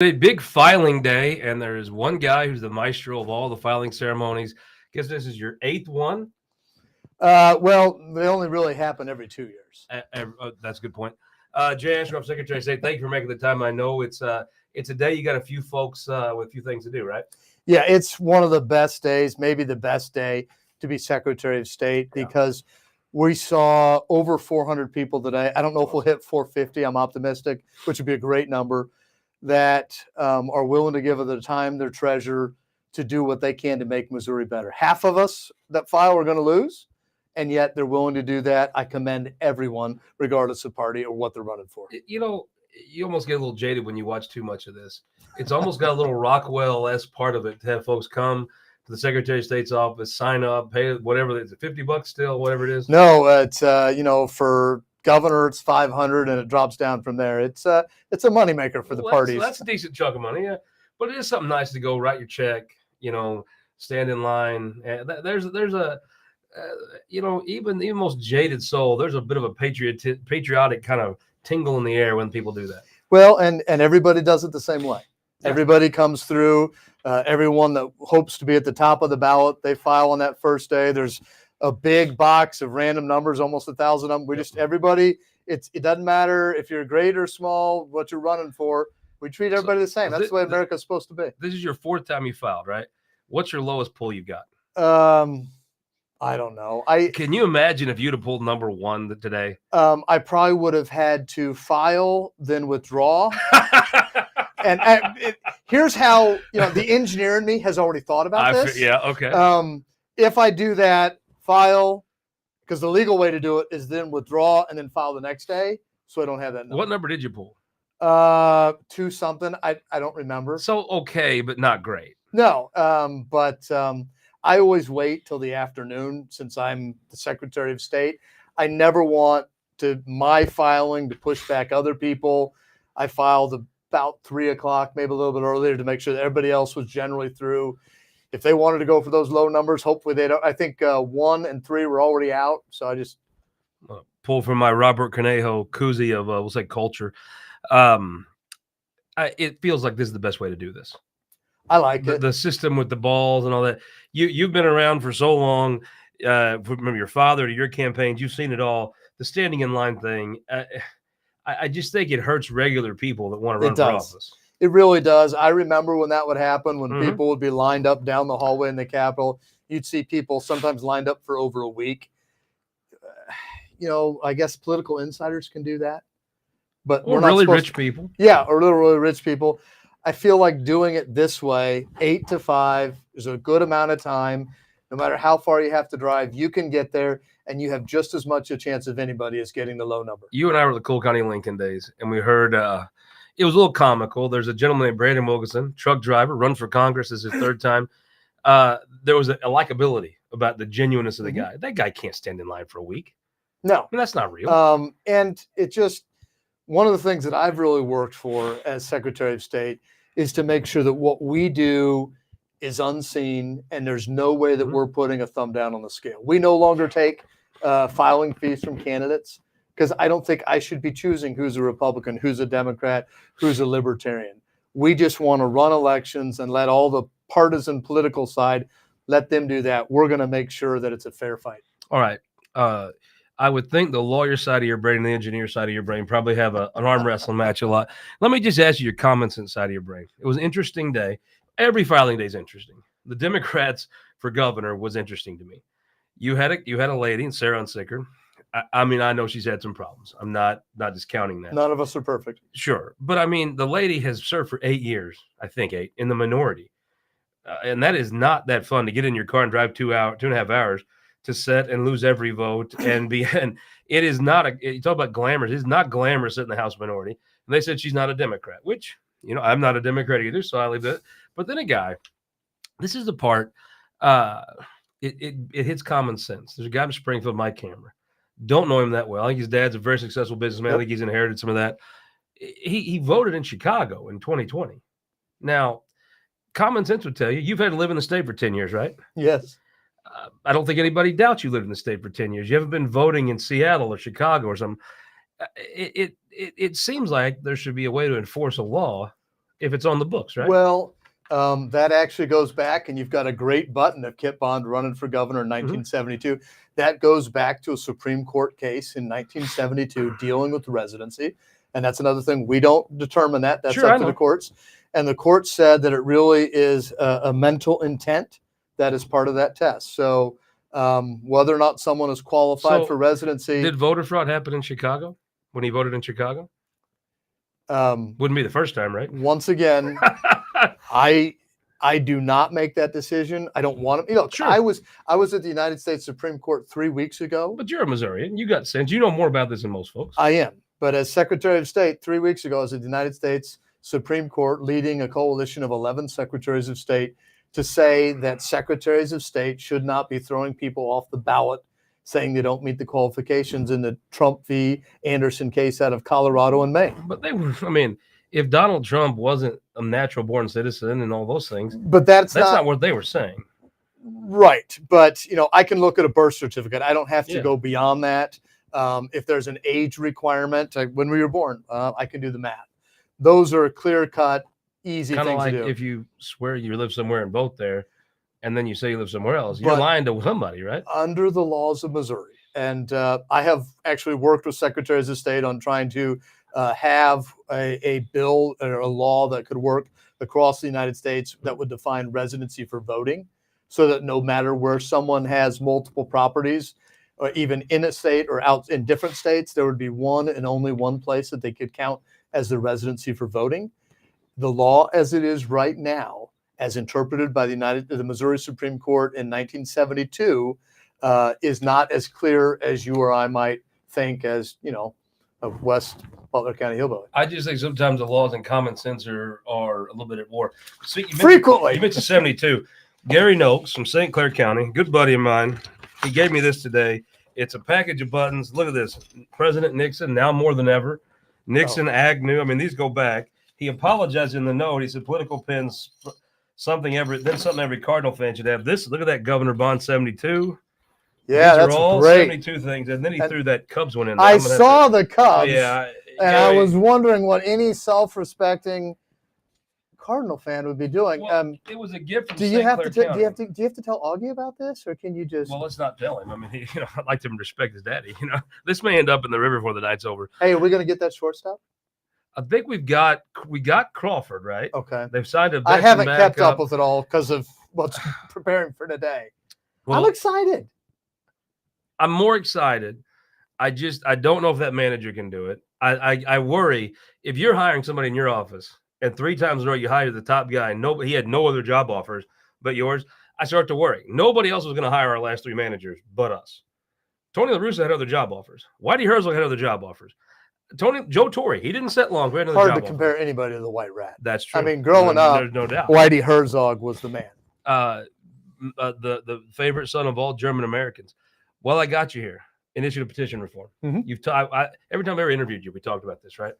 A big filing day, and there is one guy who's the maestro of all the filing ceremonies. Guess this is your eighth one. Well, they only really happen every 2 years. That's a good point. Jay Ashcroft, Secretary of State, thank you for making the time. I know it's a day you got a few folks with a few things to do, right? Yeah, it's one of the best days, maybe the best day to be Secretary of State because we saw over 400 people today. I don't know if we'll hit 450. I'm optimistic, which would be a great number, that are willing to give of their time, their treasure, to do what they can to make Missouri better. Half of us that file are going to lose, and yet they're willing to do that. I commend everyone, regardless of party or what they're running for. You know, you almost get a little jaded when you watch too much of this. It's almost got a little Rockwell-esque part of it to have folks come to the Secretary of State's office, sign up, pay whatever. Is it $50 still, whatever it is? No, it's for governor it's $500 and it drops down from there. It's a moneymaker for the parties. So that's a decent chunk of money, yeah. But it is something nice to go write your check, stand in line. There's a even the most jaded soul, there's a bit of a patriotic kind of tingle in the air when people do that. Well, and everybody does it the same way. Yeah. Everybody comes through. Everyone that hopes to be at the top of the ballot, they file on that first day. There's a big box of random numbers, almost 1,000 of them. Everybody, it doesn't matter if you're great or small, what you're running for. We treat everybody the same. That's the way America's supposed to be. This is your fourth time you filed, right? What's your lowest pull you've got? I don't know. Can you imagine if you'd have pulled number one today? I probably would have had to file, then withdraw. And here's how, the engineer in me has already thought about this. Yeah, okay. If I do that, file, because the legal way to do it is then withdraw and then file the next day, so I don't have that number. What number did you pull? 2 something. I don't remember. So okay, but not great. No, but I always wait till the afternoon since I'm the Secretary of State. I never want my filing to push back other people. I filed about 3 o'clock, maybe a little bit earlier, to make sure that everybody else was generally through. If they wanted to go for those low numbers, hopefully they don't. I think 1 and 3 were already out, so I just pull from my Robert Conejo koozie of we'll say culture. It feels like this is the best way to do this. I like it. The system with the balls and all that. You've been around for so long. From your father to your campaigns, you've seen it all. The standing in line thing. I just think it hurts regular people that want to run for office. It really does. I remember when that would happen, when people would be lined up down the hallway in the Capitol. You'd see people sometimes lined up for over a week. I guess political insiders can do that. But or really rich people. Yeah, or really rich people. I feel like doing it this way, 8 to 5, is a good amount of time. No matter how far you have to drive, you can get there, and you have just as much a chance of anybody as getting the low number. You and I were at the Cole County Lincoln days, and we heard it was a little comical. There's a gentleman named Brandon Wilkinson, truck driver, runs for Congress. This is his third time. There was a likability about the genuineness of the guy. That guy can't stand in line for a week. No. That's not real. And it just, one of the things that I've really worked for as Secretary of State is to make sure that what we do is unseen, and there's no way that we're putting a thumb down on the scale. We no longer take filing fees from candidates, because I don't think I should be choosing who's a Republican, who's a Democrat, who's a Libertarian. We just want to run elections and let all the partisan political side, let them do that. We're going to make sure that it's a fair fight. All right. I would think the lawyer side of your brain and the engineer side of your brain probably have an arm wrestling match a lot. Let me just ask you your comments inside of your brain. It was an interesting day. Every filing day is interesting. The Democrats for governor was interesting to me. You had a lady, Sarah Unsicker. I mean, I know she's had some problems. I'm not discounting that. None of us are perfect. Sure. But I mean, the lady has served for 8 years, I think 8, in the minority. And that is not that fun to get in your car and drive 2.5 hours to set and lose every vote and it is not you talk about glamorous. It's not glamorous sitting in the House minority. And they said she's not a Democrat, which, I'm not a Democrat either. So I leave that. But then a guy, this is the part, it hits common sense. There's a guy in Springfield, Mike Camera. Don't know him that well. I think his dad's a very successful businessman. I think he's inherited some of that. He voted in Chicago in 2020. Now, common sense would tell you, you've had to live in the state for 10 years, right? Yes. I don't think anybody doubts you lived in the state for 10 years. You haven't been voting in Seattle or Chicago or something. It seems like there should be a way to enforce a law if it's on the books, right? Well, that actually goes back, and you've got a great button of Kit Bond running for governor in 1972. That goes back to a Supreme Court case in 1972 dealing with the residency. And that's another thing. We don't determine that. That's Sure, up to the courts. And the court said that it really is a mental intent that is part of that test. So whether or not someone is qualified for residency. Did voter fraud happen in Chicago when he voted in Chicago? Wouldn't be the first time, right? Once again, I do not make that decision. I don't want to. You know, Sure. I was at the United States Supreme Court 3 weeks ago. But you're a Missourian. You got sense. You know more about this than most folks. I am. But as Secretary of State 3 weeks ago, I was at the United States Supreme Court leading a coalition of 11 secretaries of state to say that secretaries of state should not be throwing people off the ballot saying they don't meet the qualifications in the Trump v. Anderson case out of Colorado and Maine. But they were, I mean, if Donald Trump wasn't a natural born citizen and all those things, but that's not what they were saying. Right. But, you know, I can look at a birth certificate. I don't have to go beyond that. If there's an age requirement, when we were born, I can do the math. Those are clear-cut, easy things like to do. If you swear you live somewhere and vote there, and then you say you live somewhere else, you're lying to somebody, right? Under the laws of Missouri. And I have actually worked with secretaries of state on trying to have a bill or a law that could work across the United States that would define residency for voting, so that no matter where someone has multiple properties, or even in a state or out in different states, there would be one and only one place that they could count as the residency for voting. The law as it is right now, as interpreted by the Missouri Supreme Court in 1972, is not as clear as you or I might think, as, you know, of West Butler County hillbilly. I just think sometimes the laws and common sense are a little bit at war. So Frequently. You mentioned 72. Gary Noakes from St. Clair County, good buddy of mine. He gave me this today. It's a package of buttons. Look at this. President Nixon, now more than ever. Nixon, Agnew. I mean, these go back. He apologized in the note. He said political pins, something every Cardinal fan should have. This, look at that, Governor Bond 72. Yeah, these that's are all great. 72 things. And then he threw that Cubs one in there. I saw the Cubs. Yeah. And I was wondering what any self-respecting Cardinal fan would be doing. Well, it was a gift from do you have to tell Augie about this, or can you just? Well, let's not tell him. I mean, I'd like to respect his daddy. This may end up in the river before the night's over. Hey, are we going to get that shortstop? I think we got Crawford, right? Okay. They've signed a. I haven't kept up with it all because of what's preparing for today. Well, I'm excited. I'm more excited. I don't know if that manager can do it. I worry if you're hiring somebody in your office and 3 times in a row you hire the top guy and he had no other job offers but yours. I start to worry. Nobody else was going to hire our last 3 managers but us. Tony La Russa had other job offers. Whitey Herzog had other job offers. Joe Torre, he didn't set long. Hard to compare anybody to the White Rat. That's true. I mean, growing up, there's no doubt. Whitey Herzog was the man. The favorite son of all German Americans. Well, I got you here. Initiative petition reform. Mm-hmm. Every time I ever interviewed you, we talked about this, right?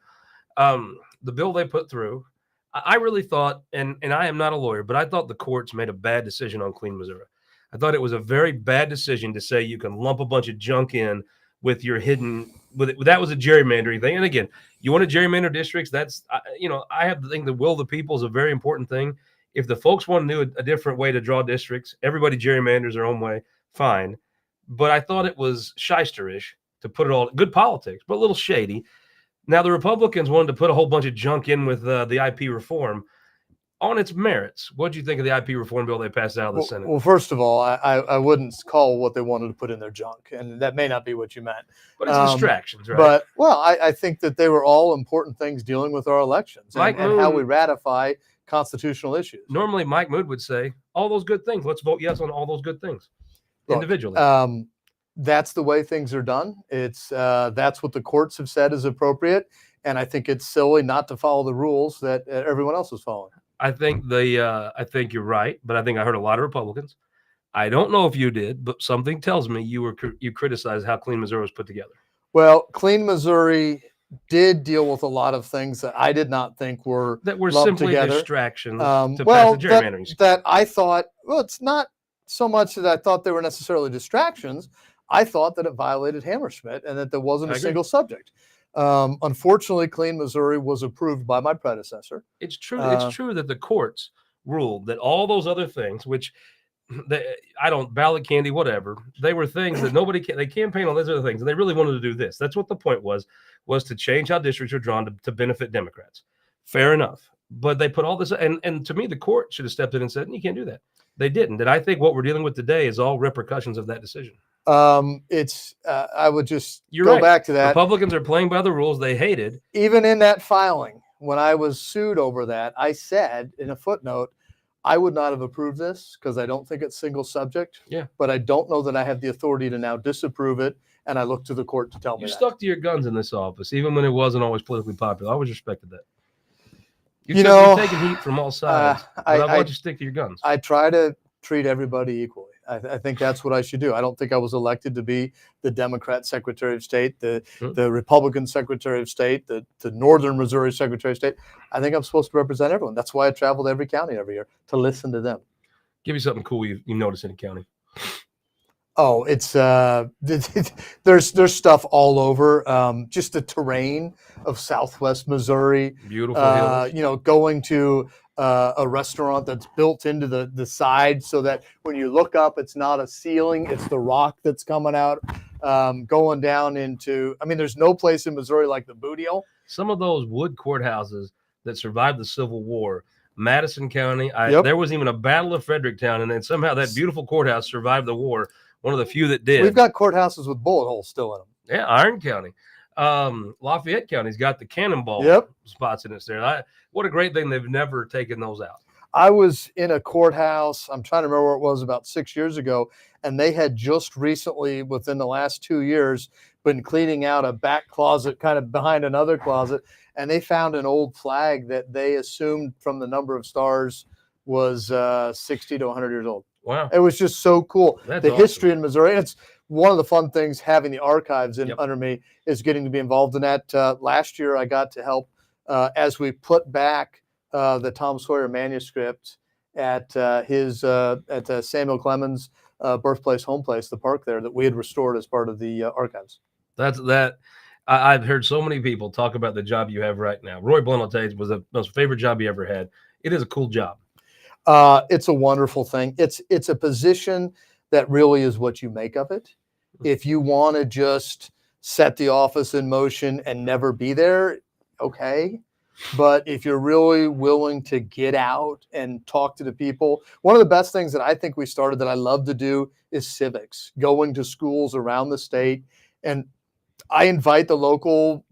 The bill they put through, I really thought, and I am not a lawyer, but I thought the courts made a bad decision on Clean Missouri. I thought it was a very bad decision to say you can lump a bunch of junk in with your hidden. That was a gerrymandering thing. And again, you want to gerrymander districts. That's I have to think the will of the people is a very important thing. If the folks want to do a different way to draw districts, everybody gerrymanders their own way. Fine. But I thought it was shysterish to put it all good politics, but a little shady. Now, the Republicans wanted to put a whole bunch of junk in with the IP reform on its merits. What do you think of the IP reform bill they passed out of the Senate? Well, first of all, I wouldn't call what they wanted to put in their junk, and that may not be what you meant. But it's distractions, right? But, I think that they were all important things dealing with our elections and how we ratify constitutional issues. Normally, Mike Mood would say, all those good things. Let's vote yes on all those good things. Individually. That's the way things are done. It's that's what the courts have said is appropriate, and I think it's silly not to follow the rules that everyone else is following. I think I think you're right, but I think I heard a lot of Republicans. I don't know if you did, but something tells me you criticized how Clean Missouri was put together. Well, Clean Missouri did deal with a lot of things that I did not think were simply together. Distractions to pass the gerrymandering. That I thought. Well, it's not so much that I thought they were necessarily distractions. I thought that it violated Hammersmith and that there wasn't a single subject. Unfortunately, Clean Missouri was approved by my predecessor. It's true. It's true that the courts ruled that all those other things, which ballot candy, whatever, they were things that they campaigned on those other things, and they really wanted to do this. That's what the point was to change how districts are drawn to benefit Democrats. Fair enough. But they put all this, and to me, the court should have stepped in and said, you can't do that. They didn't. And I think what we're dealing with today is all repercussions of that decision. I would just go back to that. Republicans are playing by the rules they hated. Even in that filing, when I was sued over that, I said in a footnote, I would not have approved this because I don't think it's single subject. Yeah. But I don't know that I have the authority to now disapprove it. And I look to the court to tell me you stuck to your guns in this office, even when it wasn't always politically popular. I always respected that. You're taking heat from all sides. But I want you to stick to your guns. I try to treat everybody equally. I think that's what I should do. I don't think I was elected to be the Democrat Secretary of State, the Republican Secretary of State, the Northern Missouri Secretary of State. I think I'm supposed to represent everyone. That's why I travel to every county every year, to listen to them. Give me something cool you notice in a county. Oh, it's there's stuff all over. Just the terrain of Southwest Missouri. Beautiful hills. Going to a restaurant that's built into the side so that when you look up, it's not a ceiling, it's the rock that's coming out. Going down into, there's no place in Missouri like the Booty Hole. Some of those wood courthouses that survived the Civil War, Madison County, there was even a Battle of Fredericktown, and then somehow that beautiful courthouse survived the war. One of the few that did. We've got courthouses with bullet holes still in them. Yeah, Iron County. Lafayette County's got the cannonball spots in it there. What a great thing they've never taken those out. I was in a courthouse, I'm trying to remember where it was, about 6 years ago, and they had just recently, within the last 2 years, been cleaning out a back closet kind of behind another closet, and they found an old flag that they assumed from the number of stars was 60 to 100 years old. Wow. It was just so cool. That's the awesome. History in Missouri. And it's one of the fun things having the archives under me is getting to be involved in that. Last year, I got to help as we put back the Tom Sawyer manuscript at Samuel Clemens' birthplace, home place, the park there that we had restored as part of the archives. I've heard so many people talk about the job you have right now. Roy Blunt, I'll tell you, was the most favorite job he ever had. It is a cool job. It's a wonderful thing. It's a position that really is what you make of it. If you want to just set the office in motion and never be there, okay. But if you're really willing to get out and talk to the people, one of the best things that I think we started that I love to do is civics, going to schools around the state. And I invite the local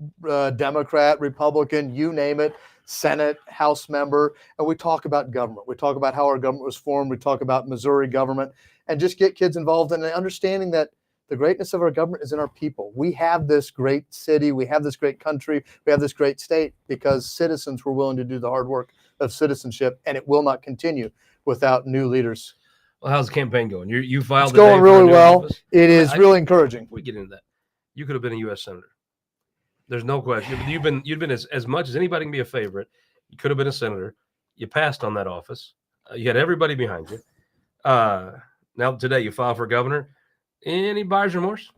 Democrat, Republican, you name it, Senate, House member, and we talk about government. We talk about how our government was formed. We talk about Missouri government and just get kids involved in understanding that the greatness of our government is in our people. We have this great city. We have this great country. We have this great state because citizens were willing to do the hard work of citizenship, and it will not continue without new leaders. Well, how's the campaign going? You filed. It's going really well. It is really encouraging. We get into that. You could have been a U.S. senator. There's no question. You've been as much as anybody can be a favorite. You could have been a senator. You passed on that office. You had everybody behind you. Now today you file for governor. Any buyer's remorse?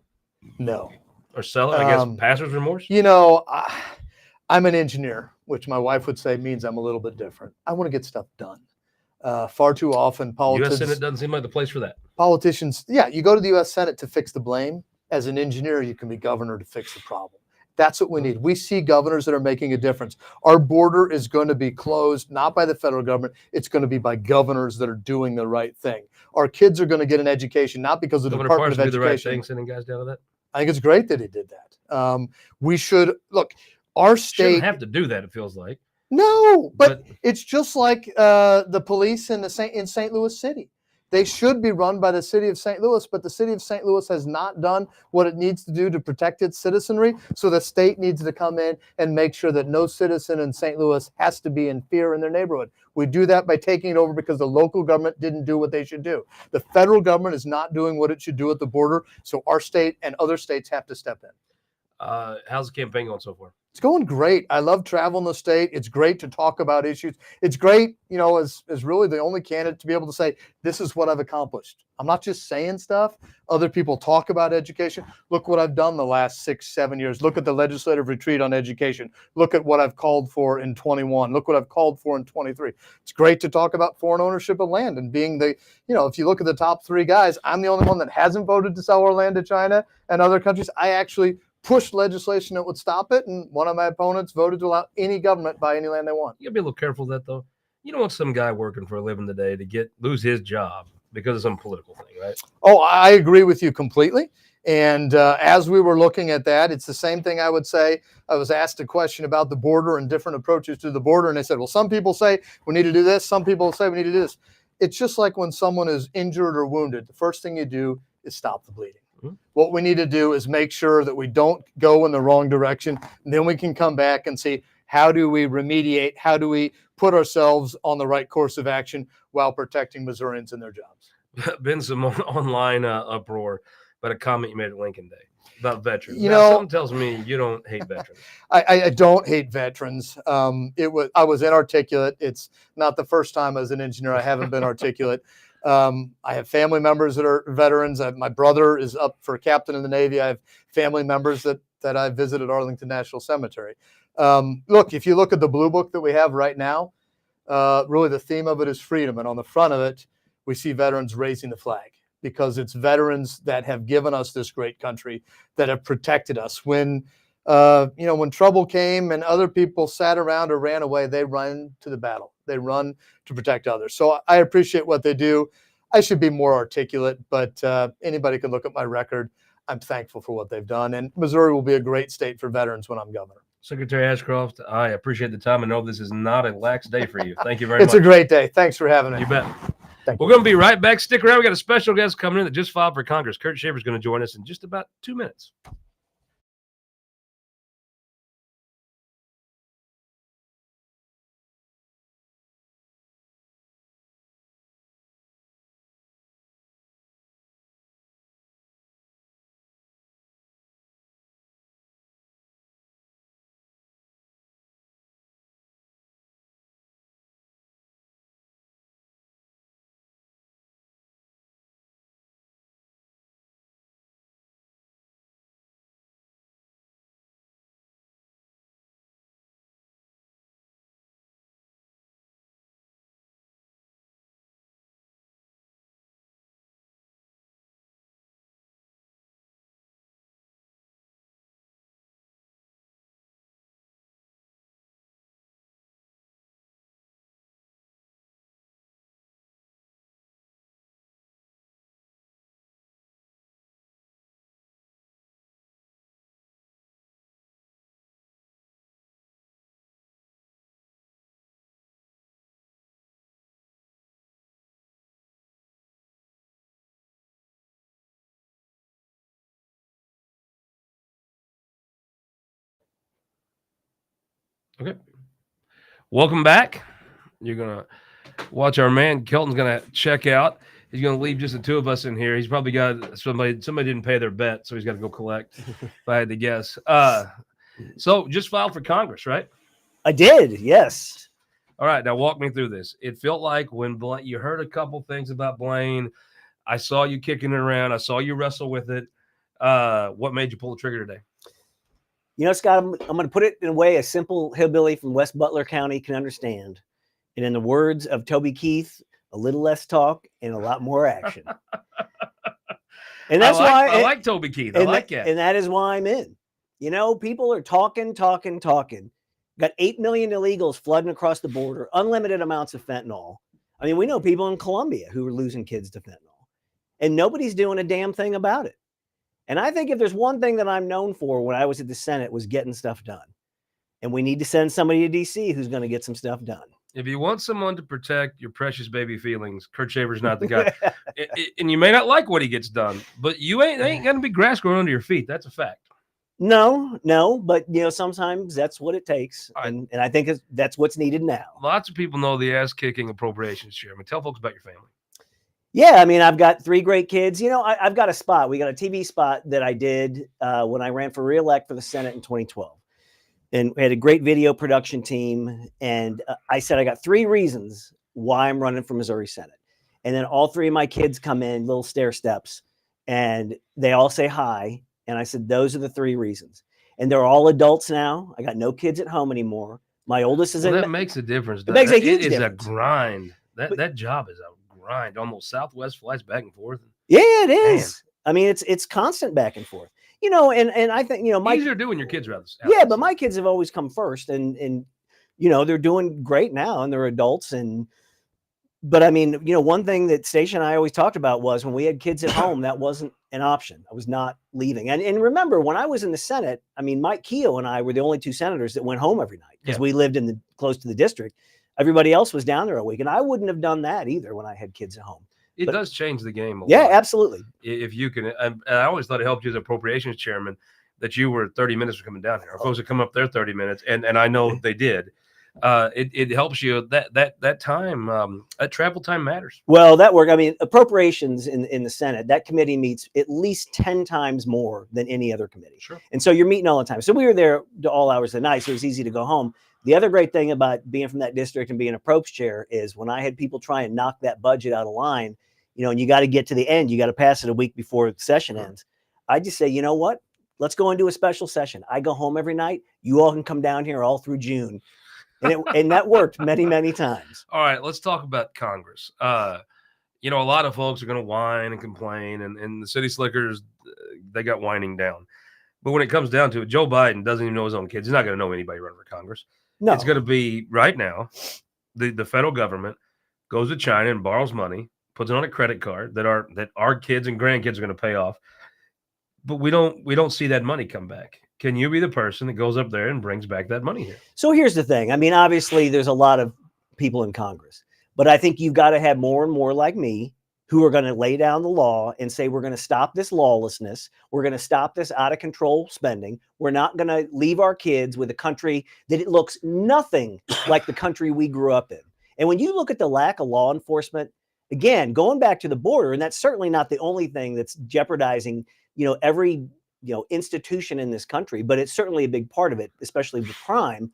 No. Or seller? I guess passer's remorse. I'm an engineer, which my wife would say means I'm a little bit different. I want to get stuff done. Far too often, U.S. Senate doesn't seem like the place for that. Politicians, you go to the U.S. Senate to fix the blame. As an engineer, you can be governor to fix the problem. That's what we need. We see governors that are making a difference. Our border is going to be closed, not by the federal government. It's going to be by governors that are doing the right thing. Our kids are going to get an education, not because of the Department of Education. Governor Parsons did the right thing, sending guys down to that. I think it's great that he did that. We should look. Our state shouldn't have to do that. It feels like but it's just like the police in St. Louis City. They should be run by the city of St. Louis, but the city of St. Louis has not done what it needs to do to protect its citizenry. So the state needs to come in and make sure that no citizen in St. Louis has to be in fear in their neighborhood. We do that by taking it over because the local government didn't do what they should do. The federal government is not doing what it should do at the border. So our state and other states have to step in. How's the campaign going so far? It's going great. I love traveling the state. It's great to talk about issues. It's great, as really the only candidate to be able to say, this is what I've accomplished. I'm not just saying stuff. Other people talk about education. Look what I've done the last 6-7 years. Look at the legislative retreat on education. Look at what I've called for in 21. Look what I've called for in 23. It's great to talk about foreign ownership of land and being if you look at the top 3 guys, I'm the only one that hasn't voted to sell our land to China and other countries. I actually pushed legislation that would stop it, and one of my opponents voted to allow any government buy any land they want. You gotta be a little careful of that, though. You don't want some guy working for a living today to lose his job because of some political thing, right? Oh, I agree with you completely. And as we were looking at that, it's the same thing I would say. I was asked a question about the border and different approaches to the border, and they said, well, some people say we need to do this. Some people say we need to do this. It's just like when someone is injured or wounded, the first thing you do is stop the bleeding. What we need to do is make sure that we don't go in the wrong direction. And then we can come back and see, how do we remediate? How do we put ourselves on the right course of action while protecting Missourians and their jobs? Been some online uproar about a comment you made at Lincoln Day about veterans. Something tells me you don't hate veterans. I don't hate veterans. I was inarticulate. It's not the first time as an engineer I haven't been articulate. I have family members that are veterans. My brother is up for captain in the Navy. I have family members that I visited Arlington National Cemetery. Look, if you look at the blue book that we have right now, really the theme of it is freedom. And on the front of it, we see veterans raising the flag, because it's veterans that have given us this great country, that have protected us. When trouble came and other people sat around or ran away, they run to the battle. They run to protect others. So I appreciate what they do. I should be more articulate, but anybody can look at my record. I'm thankful for what they've done. And Missouri will be a great state for veterans when I'm governor. Secretary Ashcroft, I appreciate the time. I know this is not a lax day for you. Thank you very much. It's a great day. Thanks for having me. You bet. We're going to be right back. Stick around. We got a special guest coming in that just filed for Congress. Kurt Shaver's going to join us in just about 2 minutes. Okay. Welcome back. You're going to watch our man. Kelton's going to check out. He's going to leave just the two of us in here. He's probably got somebody didn't pay their bet, so he's got to go collect, if I had to guess. So just filed for Congress, right? I did, yes. All right. Now walk me through this. It felt like when you heard a couple things about Blaine, I saw you kicking it around. I saw you wrestle with it. What made you pull the trigger today? Scott, I'm going to put it in a way a simple hillbilly from West Butler County can understand. And in the words of Toby Keith, a little less talk and a lot more action. And that's why I like Toby Keith. I like that. And that is why I'm in. People are talking. Got 8 million illegals flooding across the border, unlimited amounts of fentanyl. I mean, we know people in Colombia who are losing kids to fentanyl, and nobody's doing a damn thing about it. And I think if there's one thing that I'm known for when I was at the Senate was getting stuff done. And we need to send somebody to D.C. who's going to get some stuff done. If you want someone to protect your precious baby feelings, Kurt Shaver's not the guy. And you may not like what he gets done, but you ain't going to be grass growing under your feet. That's a fact. No, but sometimes that's what it takes. Right. And I think that's what's needed now. Lots of people know the ass-kicking appropriations chairman. Tell folks about your family. Yeah, I mean, I've got 3 great kids. You know, I've got a spot. We got a TV spot that I did when I ran for re-elect for the Senate in 2012. And we had a great video production team. And I said, I got 3 reasons why I'm running for Missouri Senate. And then all 3 of my kids come in, little stair steps, and they all say hi. And I said, those are the 3 reasons. And they're all adults now. I got no kids at home anymore. My oldest is that makes a difference. It makes a It huge is difference. a grind. That job is a grind. Almost Southwest flights back and forth. Yeah, it is. I mean, it's constant back and forth. You know, and I think, you know, easier doing your kids rather. Yeah, but my kids have always come first, and you know, they're doing great now, and they're adults. But I mean, you know, one thing that Station and I always talked about was when we had kids at home, that wasn't an option. I was not leaving. And remember, when I was in the Senate, I mean, Mike Keogh and I were the only 2 senators that went home every night because we lived in close to the distristrct. Everybody else was down there a week, and I wouldn't have done that either when I had kids at home. It does change the game a lot. Yeah, absolutely. If you can, and I always thought it helped you as appropriations chairman that you were 30 minutes from coming down here. Our folks would come up there 30 minutes, and I know they did. It helps you that time, that travel time matters. Well, that worked. I mean, appropriations in the Senate, that committee meets at least 10 times more than any other committee. Sure. And so you're meeting all the time. So we were there to all hours of the night, so it was easy to go home. The other great thing about being from that district and being a approach chair is when I had people try and knock that budget out of line, you know, and you got to get to the end, you got to pass it a week before the session ends. I just say, you know what? Let's go into a special session. I go home every night. You all can come down here all through June. And that worked many, many times. All right, let's talk about Congress. You know, a lot of folks are going to whine and complain, and the city slickers, they got whining down. But when it comes down to it, Joe Biden doesn't even know his own kids. He's not going to know anybody running for Congress. No. It's going to be right now, the federal government goes to China and borrows money, puts it on a credit card that our kids and grandkids are going to pay off. But we don't see that money come back. Can you be the person that goes up there and brings back that money here? So here's the thing. I mean, obviously, there's a lot of people in Congress, but I think you've got to have more and more like me who are going to lay down the law and say, we're going to stop this lawlessness. We're going to stop this out of control spending. We're not going to leave our kids with a country that it looks nothing like the country we grew up in. And when you look at the lack of law enforcement, again, going back to the border, and that's certainly not the only thing that's jeopardizing, you know, every institution in this country, but it's certainly a big part of it, especially with crime.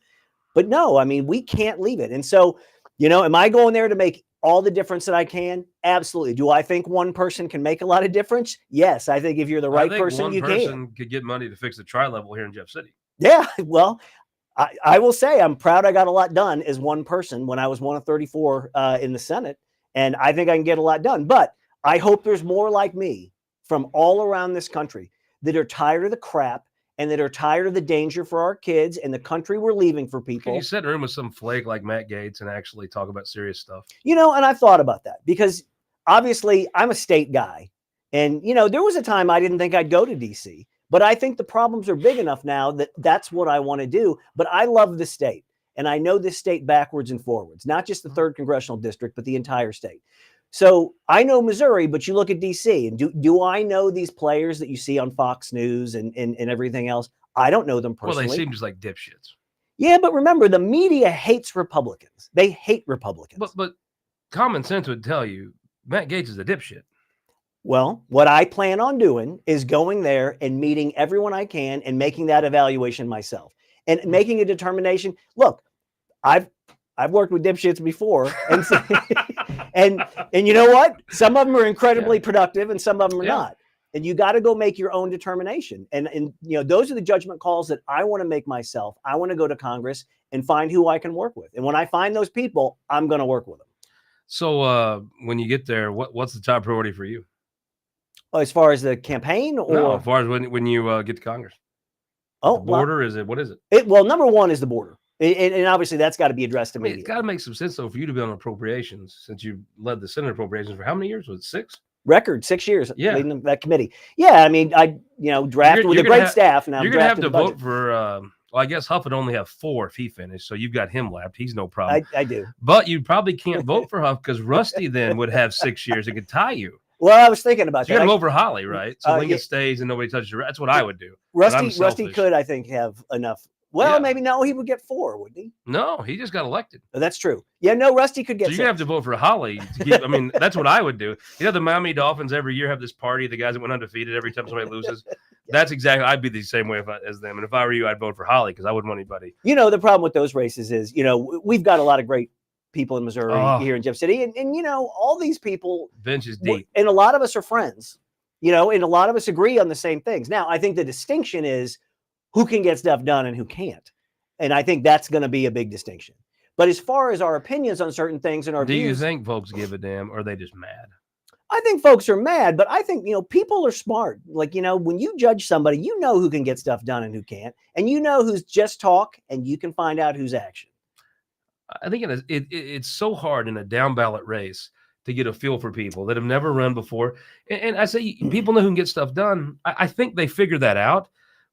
But no, I mean, we can't leave it. And so, you know, am I going there to make all the difference that I can? Absolutely. Do I think one person can make a lot of difference? Yes. I think if you're the right person, you can. One person could get money to fix the tri-level here in Jeff City. Yeah. Well, I will say I'm proud I got a lot done as one person when I was one of 34 in the Senate. And I think I can get a lot done. But I hope there's more like me from all around this country that are tired of the crap and that are tired of the danger for our kids and the country we're leaving for people. Can you sit in a room with some flake like Matt Gaetz and actually talk about serious stuff? You know, and I've thought about that because obviously I'm a state guy. And, you know, there was a time I didn't think I'd go to DC, but I think the problems are big enough now that that's what I want to do. But I love the state and I know this state backwards and forwards, not just the 3rd congressional district, but the entire state. So I know Missouri, but you look at DC and do I know these players that you see on Fox News and everything else? I don't know them personally. Well, they seem just like dipshits. Yeah, but remember, the media hates Republicans. They hate Republicans. But common sense would tell you Matt Gaetz is a dipshit. Well, what I plan on doing is going there and meeting everyone I can and making that evaluation myself and making a determination. Look, I've worked with dipshits before, and and you know what? Some of them are incredibly productive, and some of them are not. And you got to go make your own determination. And you know, those are the judgment calls that I want to make myself. I want to go to Congress and find who I can work with. And when I find those people, I'm going to work with them. So when you get there, what's the top priority for you? As far as the campaign, or no, as far as when you get to Congress? Oh, the border, is it? What is it? Well, number one is the border. And obviously that's got to be addressed immediately. It's got to make some sense though for you to be on appropriations, since you led the Senate appropriations for how many years? Was it 6? Record 6 years. Yeah, leading that committee. Yeah, I mean, I drafted with a great staff. Now you're gonna have to vote for. Well, I guess Huff would only have 4 if he finished, so you've got him lapped. He's no problem. I do, but you probably can't vote for Huff because Rusty then would have 6 years. It could tie you. Well, I was thinking about that. You got to vote for Holly, right? So Lincoln stays and nobody touches her. That's what I would do. Rusty could, I think, have enough Well, Yeah. maybe no, he would get 4, wouldn't he? No, he just got elected. Oh, that's true. Yeah, no, Rusty could get So you 6. have to vote for Holly to keep. I mean, that's what I would do. You know, the Miami Dolphins every year have this party. The guys that went undefeated every time somebody loses. That's exactly. I'd be the same way as them. And if I were you, I'd vote for Holly because I wouldn't want anybody. You know, the problem with those races is, you know, we've got a lot of great people in Missouri here in Jeff City, and you know, all these people. Bench is deep, and a lot of us are friends. You know, and a lot of us agree on the same things. Now, I think the distinction is who can get stuff done and who can't. And I think that's going to be a big distinction. But as far as our opinions on certain things and our views. Do you think folks give a damn or are they just mad? I think folks are mad, but I think, you know, people are smart. Like, you know, when you judge somebody, you know who can get stuff done and who can't. And you know who's just talk and you can find out who's action. I think it's so hard in a down ballot race to get a feel for people that have never run before. And I say people know who can get stuff done. I think they figure that out,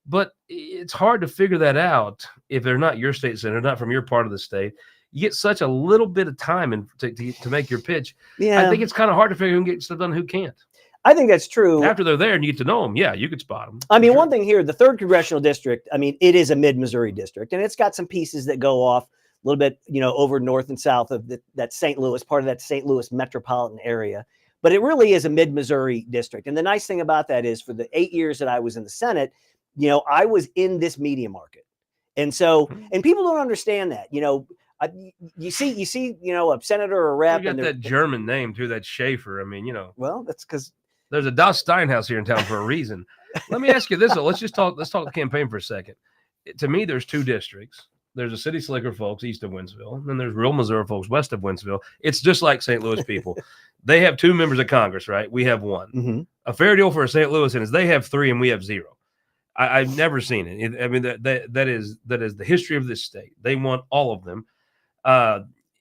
but it's hard to figure that out if they're not your state senator, not from your part of the state. You get such a little bit of time to make your pitch. Yeah. I think it's kind of hard to figure who can get stuff done and who can't. I think that's true. After they're there and you get to know them, yeah, you could spot them. I mean, one thing here, the 3rd congressional district, I mean, it is a mid-Missouri district, and it's got some pieces that go off a little bit, you know, over north and south of that St. Louis, part of that St. Louis metropolitan area. But it really is a mid-Missouri district. And the nice thing about that is for the 8 years that I was in the Senate, you know, I was in this media market. And so, and people don't understand that, you know, you see, you know, a senator or a rep. You got that German name too, that Schaefer. I mean, you know. Well, that's because there's a Das Steinhaus here in town for a reason. Let me ask you this. Let's talk the campaign for a second. To me, there's 2 districts. There's a City Slicker folks east of Wentzville, and then there's real Missouri folks west of Wentzville. It's just like St. Louis people. They have 2 members of Congress, right? We have 1. Mm-hmm. A fair deal for a St. Louisan is they have 3 and we have 0. I've never seen it. I mean, that is the history of this state. They want all of them.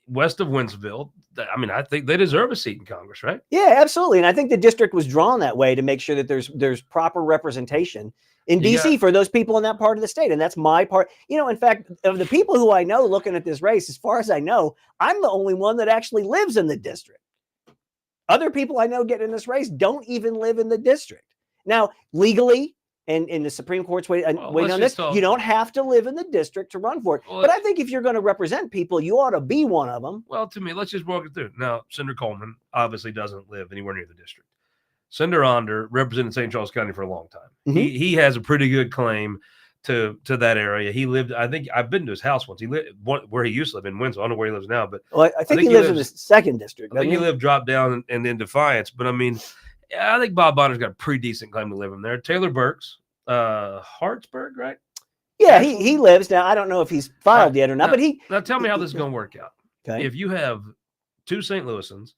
West of Wentzville, I mean, I think they deserve a seat in Congress, right? Yeah, absolutely. And I think the district was drawn that way to make sure that there's proper representation in DC for those people in that part of the state. And that's my part. You know, in fact, of the people who I know looking at this race, as far as I know, I'm the only one that actually lives in the district. Other people I know getting in this race don't even live in the district. Now, legally, and in the Supreme Court's waiting on this, you don't have to live in the district to run for it. Well, but I think if you're going to represent people, you ought to be one of them. Well, to me, let's just walk it through. Now, Senator Coleman obviously doesn't live anywhere near the district. Senator Onder represented St. Charles County for a long time. Mm-hmm. He has a pretty good claim to that area. He lived, I think I've been to his house once. He lived where he used to live in Winslow. I don't know where he lives now, but I think he lives in the 2nd district. I think he lived dropped down and in Defiance. But I mean, I think Bob Bonner's got a pretty decent claim to live in there. Taylor Burks, Hartsburg, right? Yeah, he lives now. I don't know if he's filed yet or not, but now tell me how this is going to work out. Okay. If you have 2 St. Louisans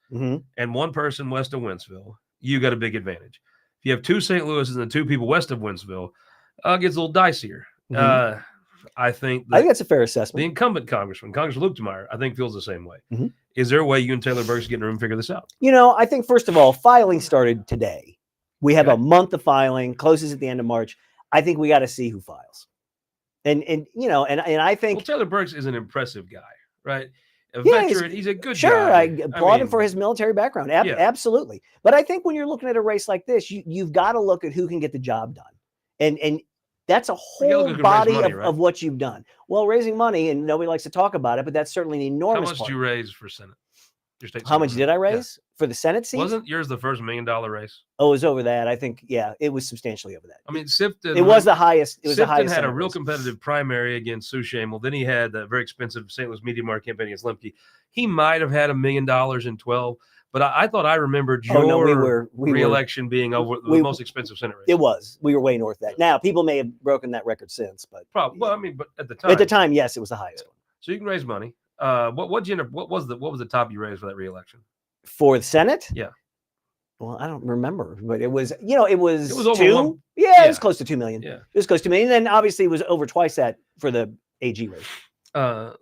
and 1 person west of Wentzville, you got a big advantage. If you have 2 St. Louisans and 2 people west of Wentzville, it gets a little dicier. I think that's a fair assessment. The incumbent Congressman Luke Demeyer, I think feels the same way. Is there a way you and Taylor Burks get in a room and figure this out? You know, I think first of all, filing started today. We have a month of filing, closes at the end of March. I think we got to see who files. And you know, and I think Taylor Burks is an impressive guy, right? A veteran, he's a good guy. I applaud him for his military background. Absolutely. But I think when you're looking at a race like this, you've got to look at who can get the job done. And that's a whole body of what you've done. Well, raising money, and nobody likes to talk about it, but that's certainly an enormous part. How much did you raise for Senate? Your state How much did I raise for the Senate seat? Wasn't yours the first $1 million race? Oh, it was over that. I think, it was substantially over that. I mean, Sifton. It was the highest. It was Sifton the highest. Had a real competitive primary against Sue Shamel. Then he had a very expensive St. Louis Media Market campaign against Lemke. He might have had $1 million in 12, but I thought I remembered your re-election being over the most expensive Senate race. It was. We were way north of that. Now, people may have broken that record since, but probably. Well, I mean, but at the time, yes, it was the highest one. So you can raise money. What was the top you raised for that re-election? For the Senate? Yeah. Well, I don't remember, but it was, it was over 2. It was close to 2 million. Yeah. It was close to $2 million. And then obviously it was over twice that for the AG race.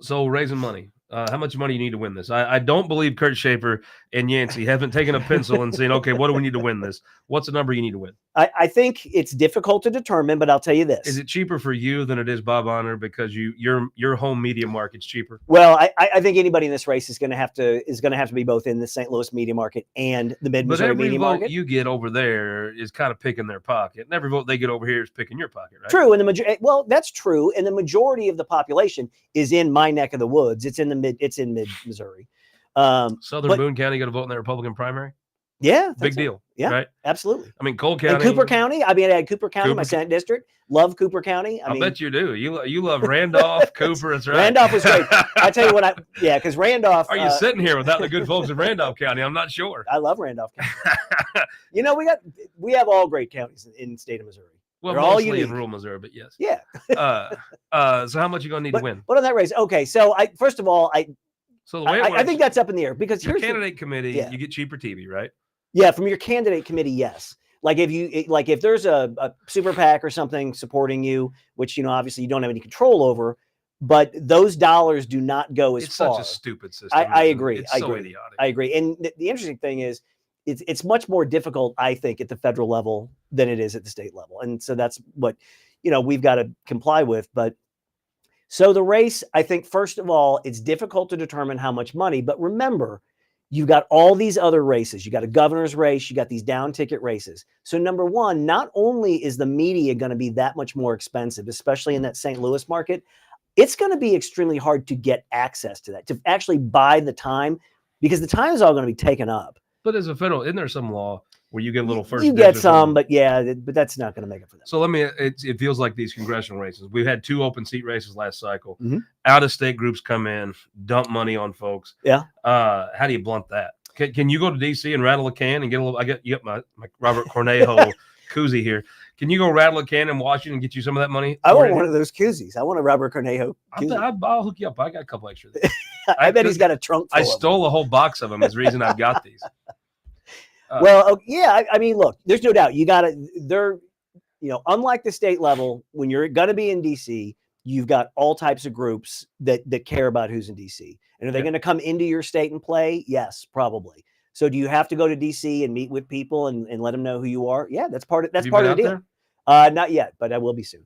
So raising money. How much money you need to win this? I don't believe Kurt Schaefer and Yancey haven't taken a pencil and saying, okay, what do we need to win this? What's the number you need to win? I think it's difficult to determine, but I'll tell you this. Is it cheaper for you than it is Bob Honor because your home media market's cheaper? Well, I think anybody in this race is going to have to be both in the St. Louis media market and the Mid-Missouri media market. Every vote you get over there is kind of picking their pocket, and every vote they get over here is picking your pocket, right? True, and well, that's true, and the majority of the population is in my neck of the woods. It's in Mid-Missouri. Southern Boone County got to vote in the Republican primary. Yeah, big deal. Yeah, right. Absolutely. I mean, Cole County, and Cooper County. I mean, I had Cooper County, my Senate district. Love Cooper County. I bet you do. You love Randolph, Cooper. That's right. Randolph was great. I tell you what, because Randolph. Are you sitting here without the good folks in Randolph County? I'm not sure. I love Randolph County. We have all great counties in the state of Missouri. Well, they're mostly in rural Missouri, but yes. Yeah. So how much are you gonna need to win? But on that race, okay. So first of all, So the way I think that's up in the air because your candidate committee, you get cheaper TV, right? Yeah, from your candidate committee, yes. Like if there's a super PAC or something supporting you, which obviously you don't have any control over, but those dollars do not go as far. It's such a stupid system. I agree. It's so idiotic. I agree. And the interesting thing is, it's much more difficult, I think, at the federal level than it is at the state level, and so that's what we've got to comply with. But so the race, I think, first of all, it's difficult to determine how much money. But remember, you've got all these other races. You got a governor's race. You got these down ticket races. So number one, not only is the media going to be that much more expensive, especially in that St. Louis market, it's going to be extremely hard to get access to that, to actually buy the time, because the time is all going to be taken up. But as a federal, isn't there some law where you get a little first? You get some, but that's not going to make it for them. So it feels like these congressional races. We've had 2 open seat races last cycle. Mm-hmm. Out of state groups come in, dump money on folks. Yeah. How do you blunt that? Can you go to DC and rattle a can and get a little? You got my Robert Cornejo koozie here. Can you go rattle a can in Washington and get you some of that money? I want one of those koozies. I want a Robert Cornejo koozie. I'll hook you up. I got a couple extra. I bet he's got a trunk. I stole a whole box of them. Is the reason I've got these. I mean, look, there's no doubt unlike the state level, when you're going to be in DC, you've got all types of groups that care about who's in DC. And are they going to come into your state and play? Yes, probably. So do you have to go to DC and meet with people and let them know who you are? Yeah, that's part of the deal. Not yet, but I will be soon.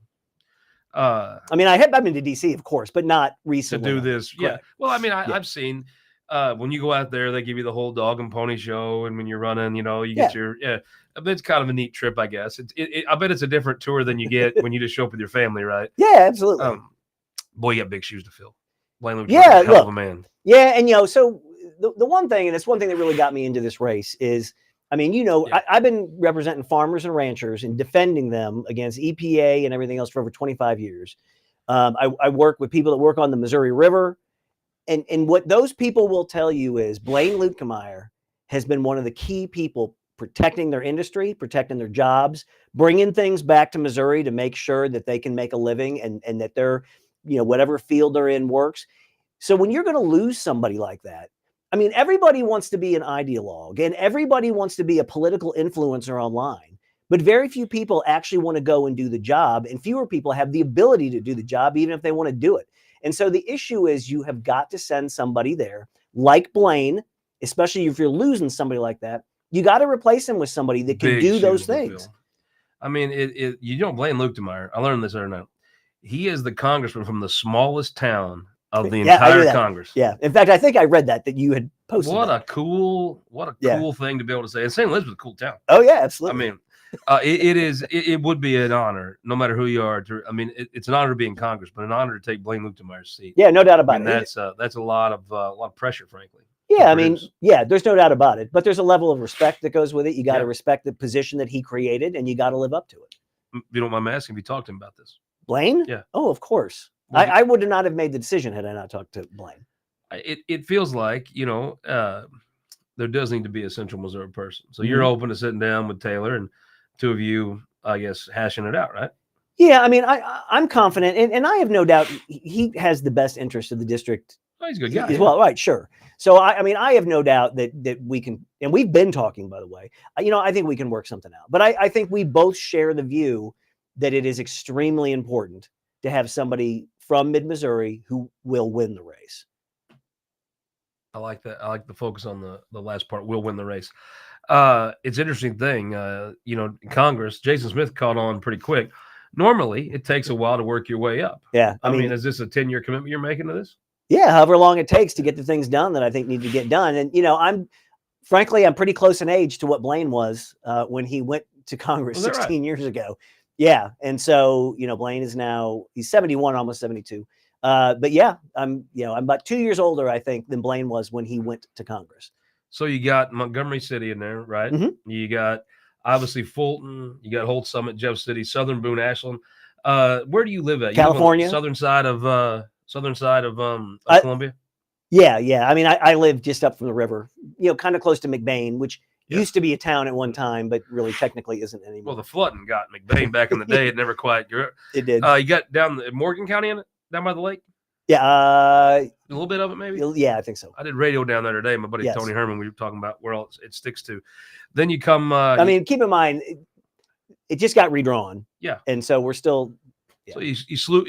I mean, I've been to DC, of course, but not recently. To do this. Correct. Yeah. Well, I mean, I've seen when you go out there, they give you the whole dog and pony show. And when you're running, you get it's kind of a neat trip, I guess. I bet it's a different tour than you get when you just show up with your family, right? Yeah, absolutely. Boy, you got big shoes to fill. Blaine Luke, hell of a man. Yeah, and so the one thing, and it's one thing that really got me into this race is, I mean, I've been representing farmers and ranchers and defending them against EPA and everything else for over 25 years. I work with people that work on the Missouri River. And what those people will tell you is Blaine Luetkemeyer has been one of the key people protecting their industry, protecting their jobs, bringing things back to Missouri to make sure that they can make a living and that they're, whatever field they're in works. So when you're going to lose somebody like that, I mean, everybody wants to be an ideologue and everybody wants to be a political influencer online, but very few people actually want to go and do the job, and fewer people have the ability to do the job, even if they want to do it. And so the issue is you have got to send somebody there like Blaine, especially if you're losing somebody like that. You got to replace him with somebody that can do those things. I mean, Blaine Luetkemeyer, I learned this other night. He is the congressman from the smallest town of the entire Congress. Yeah. In fact, I think I read that you had posted. What a cool thing to be able to say. And St. Louis is a cool town. Oh yeah, absolutely. I mean, it would be an honor, no matter who you are. It's an honor to be in Congress, but an honor to take Blaine Luetkemeier's seat. Yeah, no doubt about it. That's a lot of pressure, frankly. Yeah, I mean, there's no doubt about it. But there's a level of respect that goes with it. You got to respect the position that he created, and you got to live up to it. You don't mind me asking if you talked to him about this? Blaine? Yeah. Oh, of course. I would not have made the decision had I not talked to Blaine. It feels like, there does need to be a Central Missouri person. So you're open to sitting down with Taylor and two of you, I guess, hashing it out, right? Yeah, I mean, I'm confident, and I have no doubt he has the best interest of the district. Oh, he's a good guy. As well, right, sure. So, I mean, I have no doubt that we can, and we've been talking, by the way, I think we can work something out. But I think we both share the view that it is extremely important to have somebody from Mid-Missouri who will win the race. I like that. I like the focus on the last part. We'll win the race. It's an interesting thing. Congress, Jason Smith caught on pretty quick. Normally, it takes a while to work your way up. Yeah. I mean, is this a 10-year commitment you're making to this? Yeah, however long it takes to get the things done that I think need to get done. And, I'm pretty close in age to what Blaine was when he went to Congress 16 years ago. Yeah. And so, Blaine is now, he's 71, almost 72. But yeah, I'm about 2 years older, I think, than Blaine was when he went to Congress. So you got Montgomery City in there, right? Mm-hmm. You got obviously Fulton, you got Holt Summit, Jeff City, Southern Boone, Ashland. Where do you live at? California, southern side of Columbia. Yeah. I mean, I live just up from the river, kind of close to McBain, which used to be a town at one time, but really technically isn't anymore. Well, the flooding got McBain back in the day. It never quite. It did. You got down Morgan County in it, down by the lake. Yeah, a little bit of it, maybe. Yeah, I think so. I did radio down there today. My buddy Tony Herman. We were talking about where all it sticks to. Then you come. I mean, keep in mind, it just got redrawn. Yeah, and so we're still. Yeah. So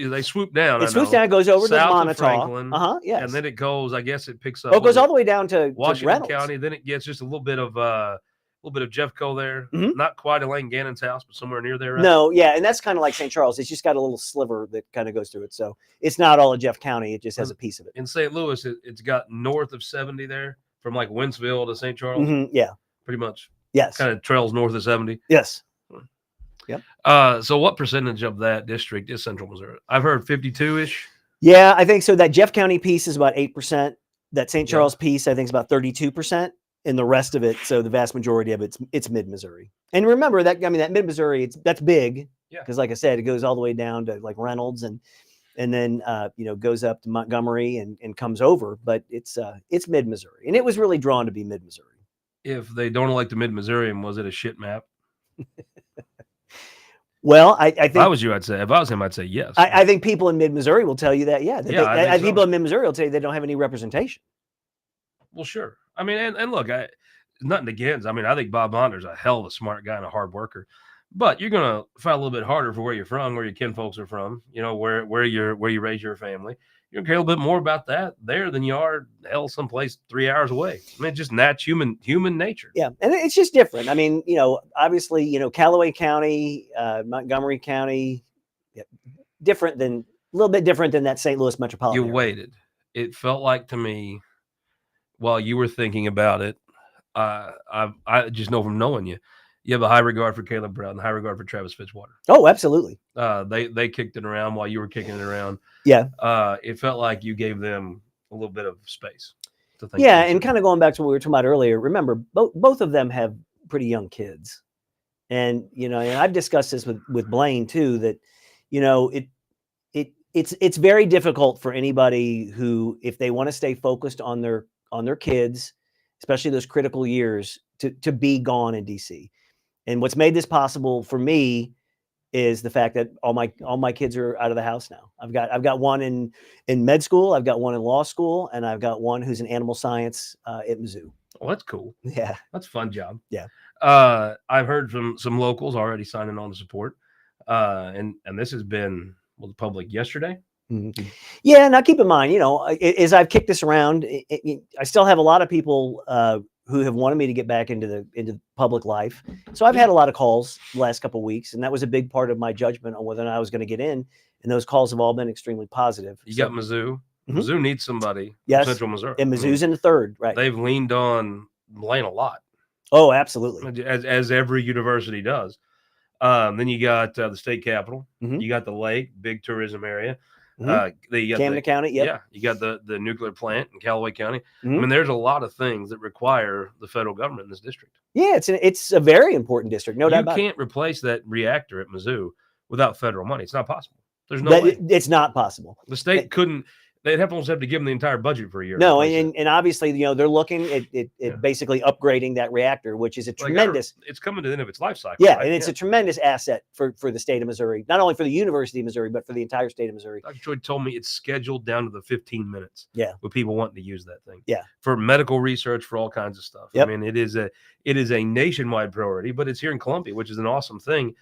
they swoop down. It swoops down. It goes over south to Montauk. Franklin. Yes. And then it goes. I guess it picks up. Oh, it goes all the way down to Washington County. Then it gets just a little bit of Jeffco there. Mm-hmm. Not quite Elaine Gannon's house, but somewhere near there. Right? No, yeah, and that's kind of like St. Charles. It's just got a little sliver that kind of goes through it. So it's not all of Jeff County. It just has a piece of it. In St. Louis, it's got north of 70 there, from like Wentzville to St. Charles. Mm-hmm, yeah, pretty much. Yes, kind of trails north of 70. Yes. Yep. So what percentage of that district is Central Missouri? I've heard 52-ish. Yeah, I think so. That Jeff County piece is about 8%. That St. Charles piece, I think, is about 32%. And the rest of it, so the vast majority of it's mid-Missouri. And remember that, that mid-Missouri, that's big. Yeah. Because like I said, it goes all the way down to like Reynolds and then goes up to Montgomery and comes over. But it's mid-Missouri. And it was really drawn to be mid-Missouri. If they don't elect a mid-Missourian, was it a shit map? Well, I think if I was you, I'd say. If I was him, I'd say yes. I think people in mid-Missouri will tell you that. Yeah. I think people in mid-Missouri will tell you they don't have any representation. Well, sure. I mean, and look, nothing against. I mean, I think Bob Bonder's a hell of a smart guy and a hard worker, but you're gonna fight a little bit harder for where you're from, where your kinfolks are from. Where you raise your family. You're gonna care a little bit more about that there than you are someplace 3 hours away. I mean, just that's human nature. Yeah, and it's just different. I mean, obviously, Callaway County, Montgomery County, a little bit different than that St. Louis metropolitan area. Waited. It felt like to me, while you were thinking about it, I just know from knowing you have a high regard for Caleb Brown and high regard for Travis Fitzwater. Oh, absolutely. They kicked it around while you were kicking it around. Yeah. It felt like you gave them a little bit of space to think. Yeah, and kind of going back to what we were talking about earlier, remember, both of them have pretty young kids. And, and I've discussed this with Blaine too, that, it's very difficult for anybody who, if they want to stay focused on their kids, especially those critical years, to be gone in DC. And what's made this possible for me is the fact that all my kids are out of the house now. I've got one in med school, I've got one in law school, and I've got one who's in animal science at Mizzou. Well, that's cool. Yeah, that's a fun job. Yeah. I've heard from some locals already signing on to support, and this has been the public yesterday. Mm-hmm. Yeah. Now keep in mind, as I've kicked this around, I still have a lot of people who have wanted me to get back into public life. So I've had a lot of calls the last couple of weeks, and that was a big part of my judgment on whether or not I was going to get in. And those calls have all been extremely positive. You got Mizzou. Mm-hmm. Mizzou needs somebody. Yes. Central Missouri. And Mizzou's in the third, right? They've leaned on Blaine a lot. Oh, absolutely. As every university does. Then you got the state capitol. Mm-hmm. You got the lake, big tourism area. Mm-hmm. Camden County, yeah. You got the nuclear plant in Callaway County. Mm-hmm. I mean, there's a lot of things that require the federal government in this district. Yeah, it's a very important district, no doubt about it. You can't replace that reactor at Mizzou without federal money. It's not possible. There's no way. It's not possible. The state couldn't. They'd almost have to give them the entire budget for a year. No, and obviously, they're looking at basically upgrading that reactor, which is a tremendous. It's coming to the end of its life cycle. Yeah, right? and it's a tremendous asset for the state of Missouri, not only for the University of Missouri, but for the entire state of Missouri. Dr. Troy told me it's scheduled down to the 15 minutes. Yeah, with people wanting to use that thing. Yeah, for medical research, for all kinds of stuff. Yep. I mean, it is a nationwide priority, but it's here in Columbia, which is an awesome thing.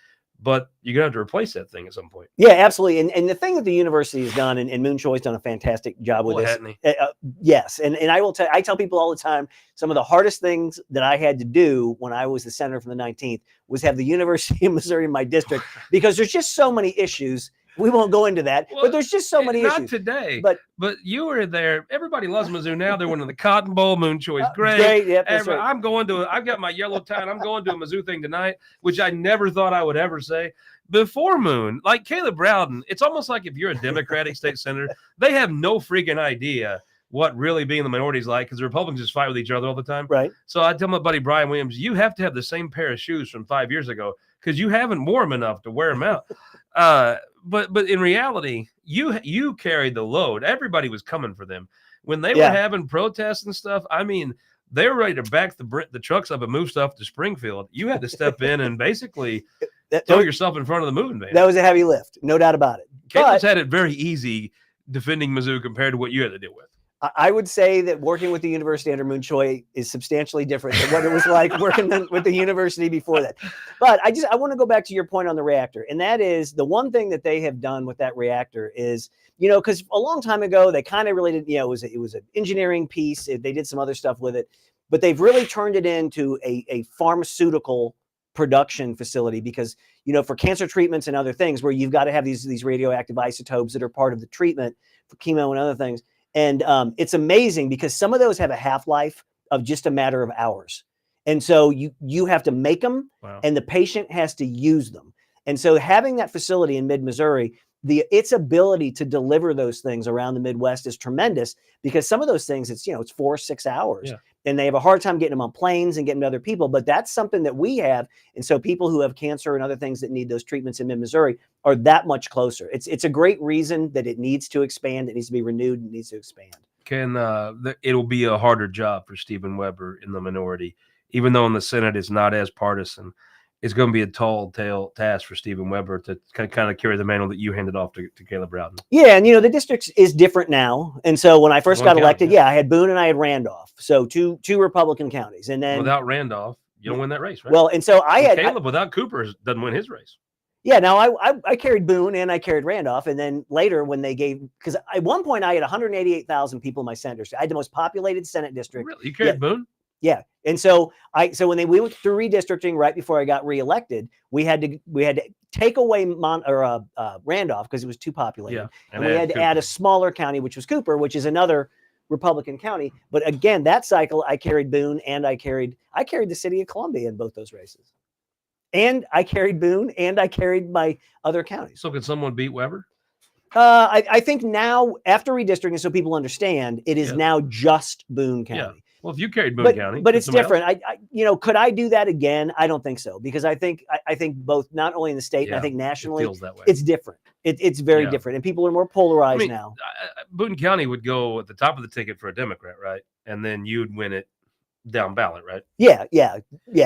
but you're gonna have to replace that thing at some point. Yeah, absolutely. And the thing that the university has done, and Moon Choi's done a fantastic job with Boy, this. hadn't he? Yes, and I tell people all the time, some of the hardest things that I had to do when I was the senator from the 19th was have the University of Missouri in my district, because there's just so many issues. We won't go into that, Well, but there's just so many not issues. today. But you were there. Everybody loves Mizzou now. They're winning the Cotton Bowl. Moon Choi's great. great, yep, that's right. I'm going to. I've got my yellow tie, and I'm going to a Mizzou thing tonight, which I never thought I would ever say. Before Moon, like Caleb Rowden, it's almost like if you're a Democratic state senator, they have no freaking idea what really being the minority is like, because the Republicans just fight with each other all the time. Right. So I tell my buddy Brian Williams, you have to have the same pair of shoes from 5 years ago because you haven't worn them enough to wear them out. But in reality, you carried the load. Everybody was coming for them when they were having protests and stuff. I mean, they were ready to back the trucks up and move stuff to Springfield. You had to step in and basically throw yourself in front of the moving van. That was a heavy lift, no doubt about it. Caleb's had it very easy defending Mizzou compared to what you had to deal with. I would say that working with the university under Moon Choi is substantially different than what it was like working with the university before that. But I want to go back to your point on the reactor. And that is the one thing that they have done with that reactor is, because a long time ago, they kind of really did, it was an engineering piece. They did some other stuff with it, but they've really turned it into a pharmaceutical production facility because, for cancer treatments and other things where you've got to have these radioactive isotopes that are part of the treatment for chemo and other things. And it's amazing because some of those have a half-life of just a matter of hours. And so you have to make them, and the patient has to use them. And so having that facility in mid-Missouri, its ability to deliver those things around the Midwest is tremendous because some of those things, it's 4 or 6 hours. Yeah. And they have a hard time getting them on planes and getting to other people. But that's something that we have. And so people who have cancer and other things that need those treatments in mid-Missouri are that much closer. It's a great reason that it needs to expand. It needs to be renewed. It needs to expand. It'll be a harder job for Stephen Weber in the minority, even though in the Senate it's not as partisan. It's going to be a tall task for Stephen Weber to kind of carry the mantle that you handed off to Caleb Rowden. Yeah, and the district is different now. And so when I first got elected, I had Boone and I had Randolph. So two Republican counties. And then without Randolph, you don't win that race, right? Well, and so Caleb without Cooper doesn't win his race. Yeah, now I carried Boone and I carried Randolph. And then later when they because at one point I had 188,000 people in my Senate district. I had the most populated Senate district. Really? You carried Boone? Yeah. And so when we went through redistricting right before I got reelected, we had to take away Randolph because it was too populated. Yeah, and we had to add a smaller county, which was Cooper, which is another Republican county. But again, that cycle I carried Boone and I carried the city of Columbia in both those races. And I carried Boone and I carried my other counties. So could someone beat Weber? I think now after redistricting, so people understand, it is now just Boone County. Yeah. Well, if you carried Boone County, but it's different. Could I do that again? I don't think so because I think both not only in the state, and I think nationally, it's different. It's very different, and people are more polarized now. Boone County would go at the top of the ticket for a Democrat, right? And then you'd win it down ballot, right? Yeah.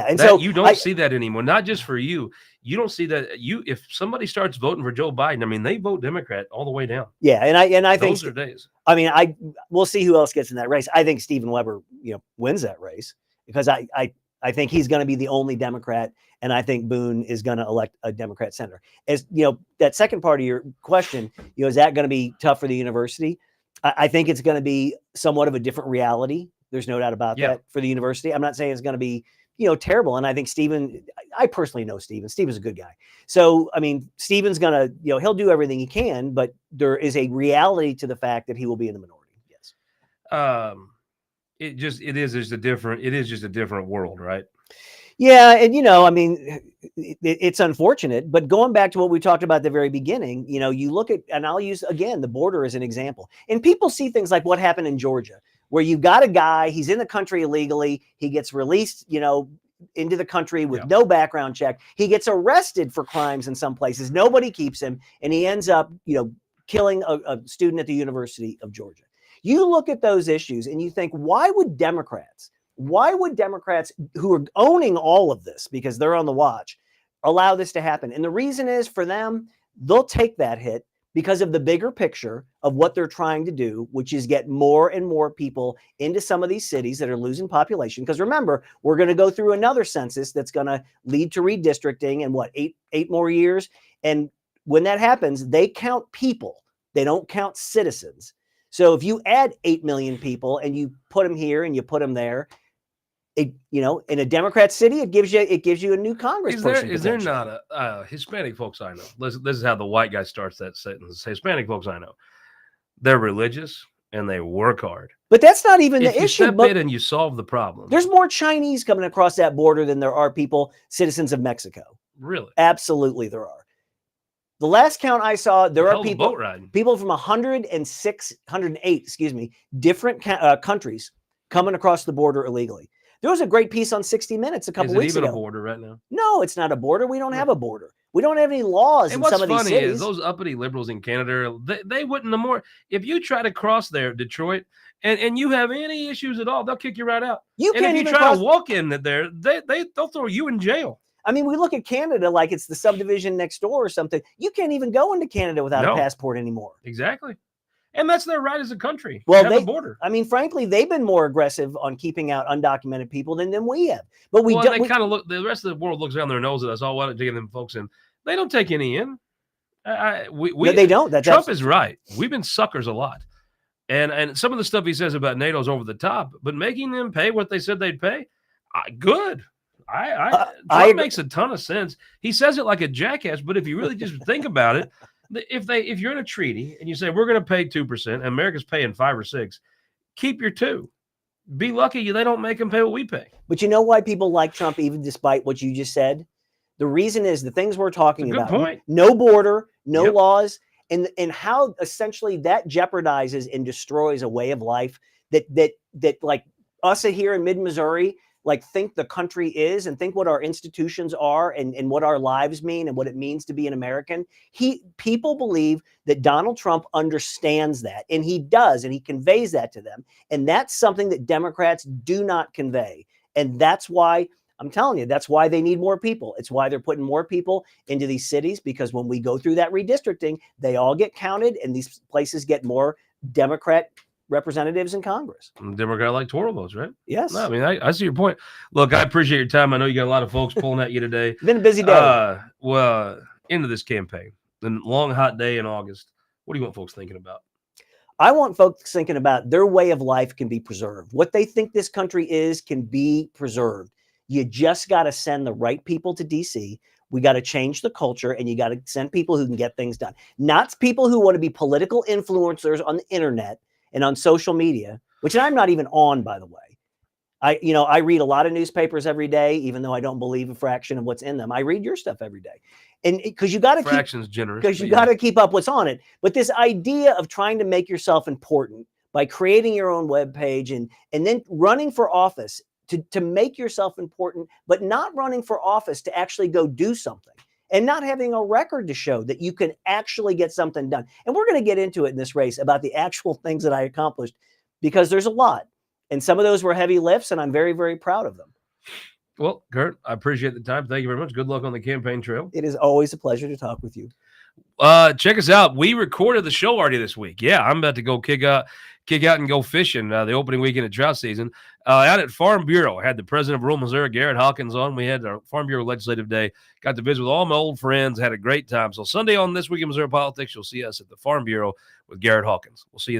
And so you don't see that anymore. Not just for you. You don't see that. If somebody starts voting for Joe Biden, I mean, they vote Democrat all the way down. Yeah, and I think those are days. I mean, we'll see who else gets in that race. I think Stephen Weber, wins that race because I think he's going to be the only Democrat, and I think Boone is going to elect a Democrat senator. As that second part of your question, is that going to be tough for the university? I think it's going to be somewhat of a different reality. There's no doubt about that for the university. I'm not saying it's going to be, terrible. And I think I personally know Stephen. Stephen's a good guy. So, I mean, Stephen's going to, he'll do everything he can, but there is a reality to the fact that he will be in the minority. Yes. It is just a different world, right? Yeah. And, I mean, it's unfortunate, but going back to what we talked about at the very beginning, you look at, and I'll use, again, the border as an example. And people see things like what happened in Georgia, where you've got a guy, he's in the country illegally, he gets released, into the country with no background check. He gets arrested for crimes in some places. Nobody keeps him, and he ends up, killing a student at the University of Georgia. You look at those issues and you think, why would Democrats who are owning all of this because they're on the watch allow this to happen? And the reason is for them, they'll take that hit because of the bigger picture of what they're trying to do, which is get more and more people into some of these cities that are losing population. Because remember, we're going to go through another census that's going to lead to redistricting in what, eight more years. And when that happens, they count people. They don't count citizens. So if you add 8 million people and you put them here and you put them there, in a Democrat city, it gives you a new congressperson. Is there not a Hispanic folks I know? This is how the white guy starts that sentence. Hispanic folks I know, they're religious and they work hard. But that's not even the issue. You step in and you solve the problem. There's more Chinese coming across that border than there are citizens of Mexico. Really? Absolutely, there are. The last count I saw, there are people from 108, different countries coming across the border illegally. There was a great piece on 60 Minutes a couple weeks ago. Is it even a border right now? No, it's not a border. We don't have a border. We don't have any laws in some of these cities. What's funny is those uppity liberals in Canada, they wouldn't no more. If you try to cross there, Detroit, and you have any issues at all, they'll kick you right out. If you try to walk in there, they'll throw you in jail. I mean, we look at Canada like it's the subdivision next door or something. You can't even go into Canada without a passport anymore. Exactly. And that's their right as a country. Well, the border. I mean, frankly, they've been more aggressive on keeping out undocumented people than we have. But they kind of look. The rest of the world looks down their nose at us. Oh, why don't you get them folks in? They don't take any in. No, they don't. Trump is right. We've been suckers a lot, and some of the stuff he says about NATO is over the top. But making them pay what they said they'd pay, good. Trump makes a ton of sense. He says it like a jackass, but if you really just think about it. If you're in a treaty and you say we're going to pay 2% and America's paying 5 or 6, keep your 2. Be lucky they don't make them pay what we pay. But you know why people like Trump, even despite what you just said? The reason is the things we're talking about. Good point. No border, no laws, and how essentially that jeopardizes and destroys a way of life that like us here in mid-Missouri think the country is and think what our institutions are and what our lives mean and what it means to be an American. People believe that Donald Trump understands that, and he does, and he conveys that to them. And that's something that Democrats do not convey. And that's why I'm telling you, that's why they need more people. It's why they're putting more people into these cities, because when we go through that redistricting, they all get counted and these places get more Democrat representatives in Congress. Democrat like Toro votes, right? Yes. No, I mean, I see your point. Look, I appreciate your time. I know you got a lot of folks pulling at you today. It's been a busy day. Into this campaign, the long, hot day in August, what do you want folks thinking about? I want folks thinking about their way of life can be preserved. What they think this country is can be preserved. You just got to send the right people to D.C. We got to change the culture, and you got to send people who can get things done. Not people who want to be political influencers on the internet and on social media, which I'm not even on, by the way. I read a lot of newspapers every day, even though I don't believe a fraction of what's in them. I read your stuff every day. And because you got to fraction's generous, because you got to keep up what's on it. But this idea of trying to make yourself important by creating your own web page and then running for office to make yourself important, but not running for office to actually go do something and not having a record to show that you can actually get something done. And we're going to get into it in this race about the actual things that I accomplished, because there's a lot. And some of those were heavy lifts, and I'm very, very proud of them. Well, Kurt, I appreciate the time. Thank you very much. Good luck on the campaign trail. It is always a pleasure to talk with you. Check us out. We recorded the show already this week. Yeah, I'm about to go kick out and go fishing the opening weekend of trout season. Out at Farm Bureau, I had the president of rural Missouri, Garrett Hawkins, on. We had our Farm Bureau Legislative Day. Got to visit with all my old friends. Had a great time. So Sunday on This Week in Missouri Politics, you'll see us at the Farm Bureau with Garrett Hawkins. We'll see you